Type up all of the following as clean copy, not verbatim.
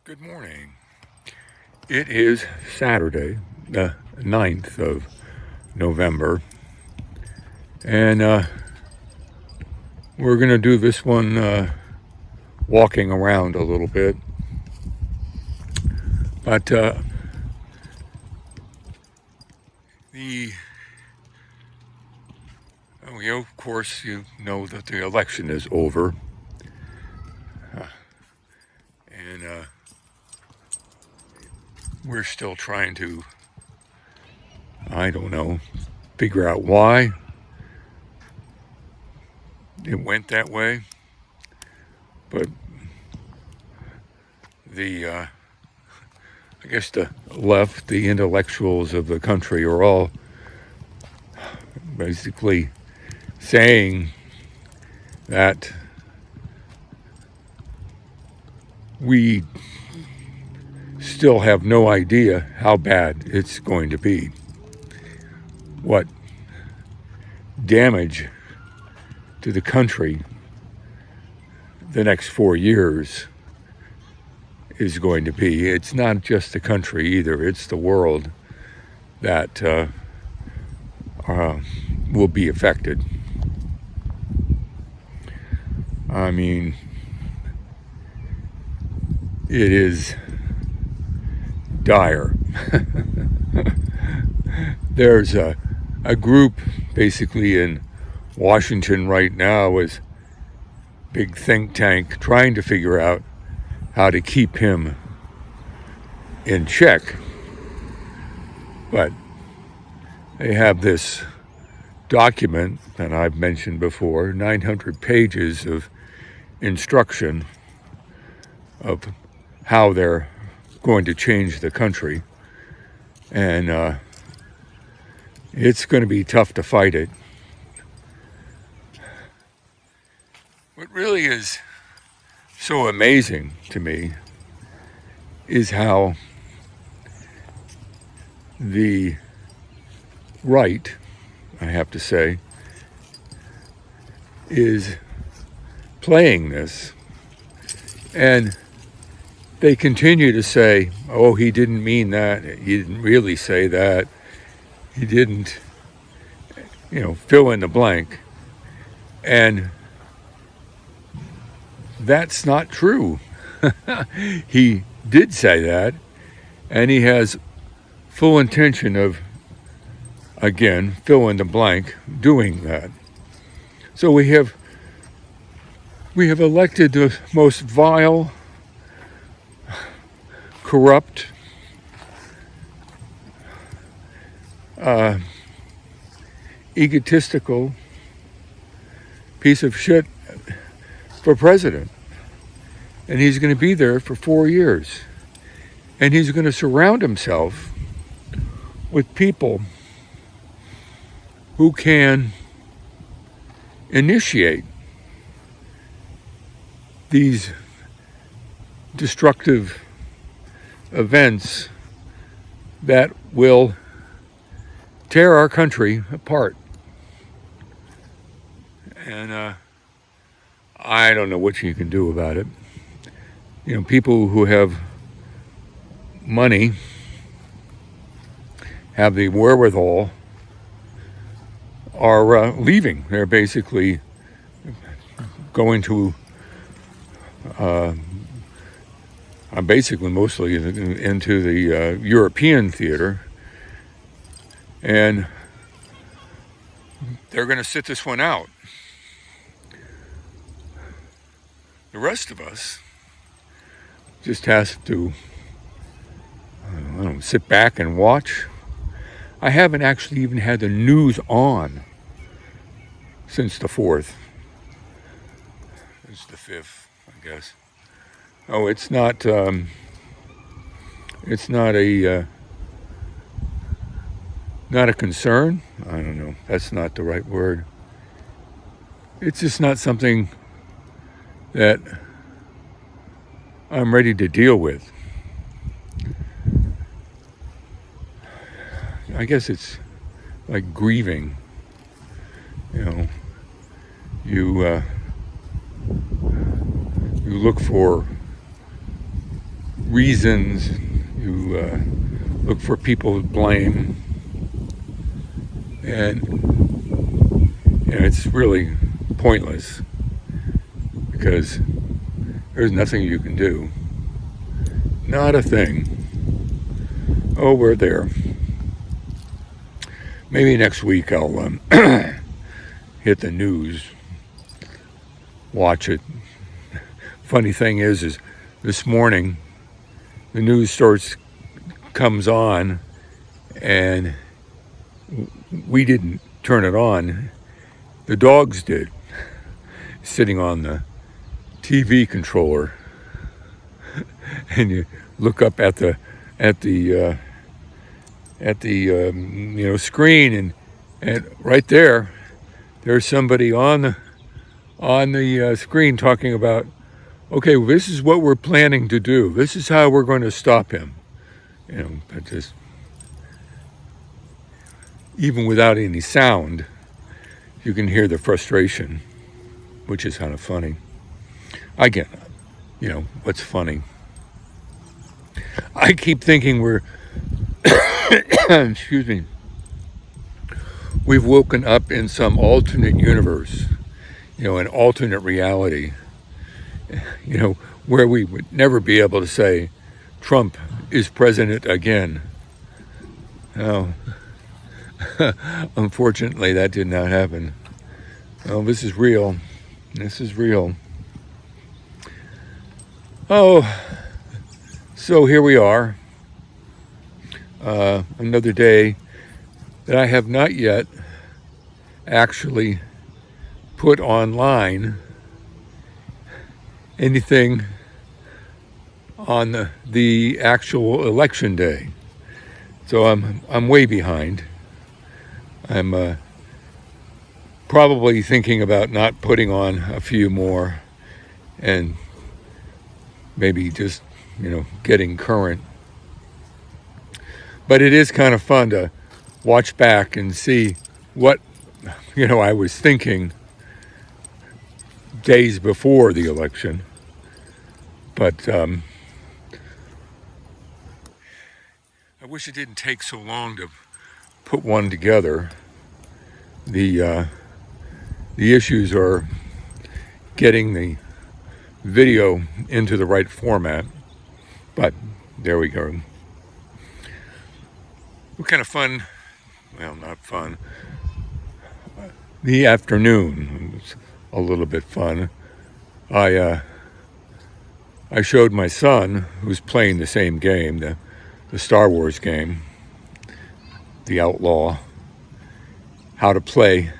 Good morning. It is Saturday, the 9th of November, and we're going to do this one walking around a little bit. But the of course, you know that the election is over, and we're still trying to, I don't know, figure out why it went that way. But I guess the left, the intellectuals of the country, are all basically saying that we still have no idea how bad it's going to be, what damage to the country the next 4 years is going to be. It's not just the country either, it's the world that will be affected. I mean, it is dire. There's a group basically in Washington right now, is big think tank trying to figure out how to keep him in check. But they have this document that I've mentioned before, 900 pages of instruction of how they're going to change the country. And it's going to be tough to fight it. What really is so amazing to me is how the right, I have to say, is playing this. And they continue to say, oh, he didn't mean that. He didn't really say that. He didn't, fill in the blank. And that's not true. He did say that, and he has full intention of, again, fill in the blank, doing that. So we have elected the most vile, corrupt, egotistical piece of shit for president. And he's going to be there for 4 years. And he's going to surround himself with people who can initiate these destructive events that will tear our country apart. And I don't know what you can do about it. People who have money, have the wherewithal, are leaving. They're basically going to, I'm basically mostly into the European theater, and they're going to sit this one out. The rest of us just has to, sit back and watch. I haven't actually even had the news on since the 4th. It's the 5th, I guess. Oh, it's not a not a concern. I don't know. That's not the right word. It's just not something that I'm ready to deal with. I guess it's like grieving. You look for reasons, you look for people to blame, and it's really pointless because there's nothing you can do. Not a thing. Oh, we're there. Maybe next week I'll hit the news, watch it. Funny thing is this morning the news comes on, and we didn't turn it on. The dogs did, sitting on the TV controller, and you look up at the screen, and right there's somebody on the screen talking about, okay, well, this is what we're planning to do. This is how we're going to stop him. But just even without any sound, you can hear the frustration, which is kind of funny. Again, what's funny? I keep thinking excuse me, we've woken up in some alternate universe, an alternate reality, where we would never be able to say Trump is president again. No. Unfortunately, that did not happen. Oh, this is real. This is real. Oh, so here we are. Another day that I have not yet actually put online anything on the actual election day. So I'm way behind. I'm probably thinking about not putting on a few more and maybe just, getting current. But it is kind of fun to watch back and see what, I was thinking days before the election. But I wish it didn't take so long to put one together. The issues are getting the video into the right format, but there we go. What kind of fun? Well, not fun. The afternoon was a little bit fun. I showed my son, who's playing the same game, the Star Wars game, the Outlaw, how to play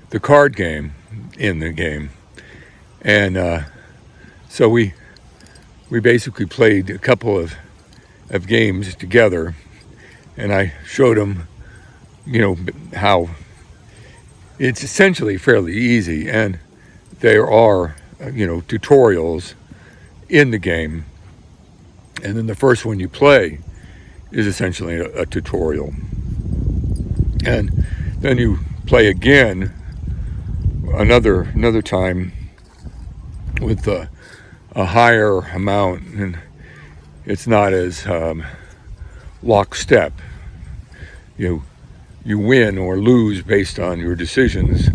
the card game in the game. And so we basically played a couple of games together, and I showed him, how it's essentially fairly easy, and there are, tutorials in the game. And then the first one you play is essentially a tutorial. And then you play again another time with a higher amount, and it's not as lockstep. You win or lose based on your decisions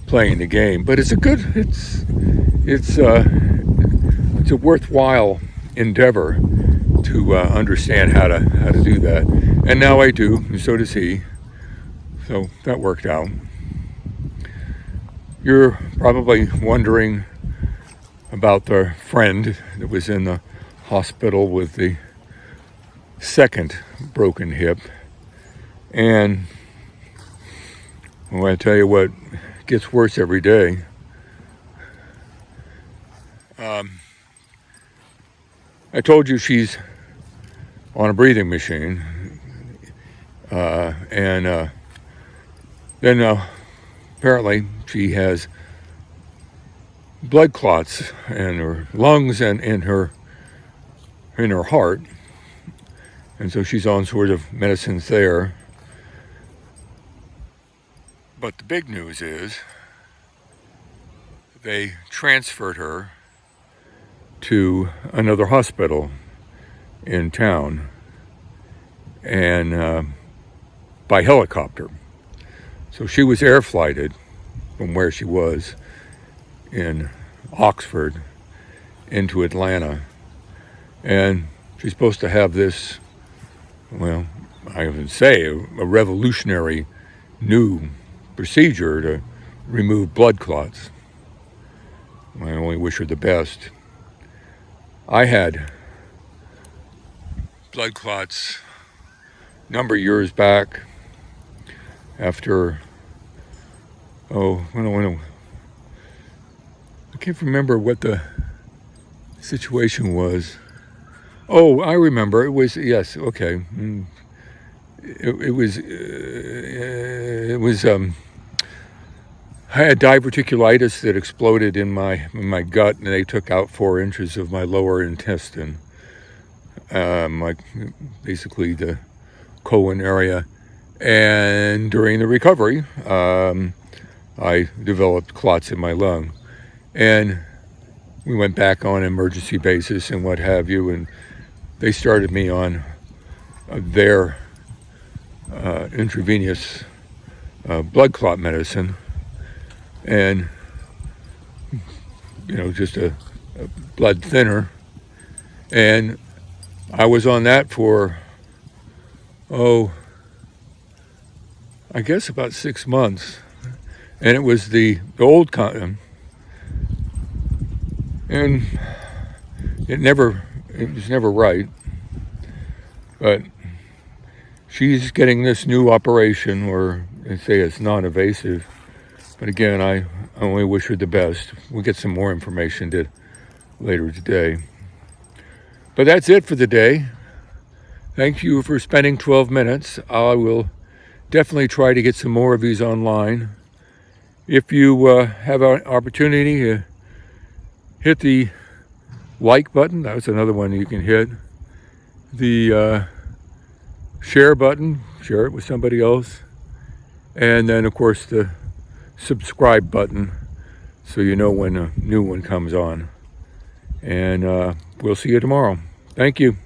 playing the game, but it's a worthwhile endeavor to understand how to do that. And now I do, and so does he. So that worked out. You're probably wondering about the friend that was in the hospital with the second broken hip. And I tell you what, it gets worse every day. I told you she's on a breathing machine, and then apparently she has blood clots in her lungs and in her heart, and so she's on sort of medicines there. But the big news is they transferred her to another hospital in town, and by helicopter. So she was air flighted from where she was in Oxford into Atlanta, and she's supposed to have this, well, I would say a revolutionary new procedure to remove blood clots. I only wish her the best. I had blood clots a number of years back after, I can't remember what the situation was. Oh, I remember. It was, yes, okay. It was I had diverticulitis that exploded in my gut, and they took out 4 inches of my lower intestine, basically the colon area. And during the recovery, I developed clots in my lung, and we went back on an emergency basis and what have you, and they started me on their intravenous blood clot medicine, and just a blood thinner, and I was on that for I guess about 6 months, and it was the old kind, and it was never right. But she's getting this new operation, or they say it's non-invasive. But again, I only wish her the best. We'll get some more information later today. But that's it for the day. Thank you for spending 12 minutes. I will definitely try to get some more of these online. If you have an opportunity, hit the like button. That's another one you can hit. The share button, share it with somebody else. And then, of course, the subscribe button so you know when a new one comes on. And we'll see you tomorrow. Thank you.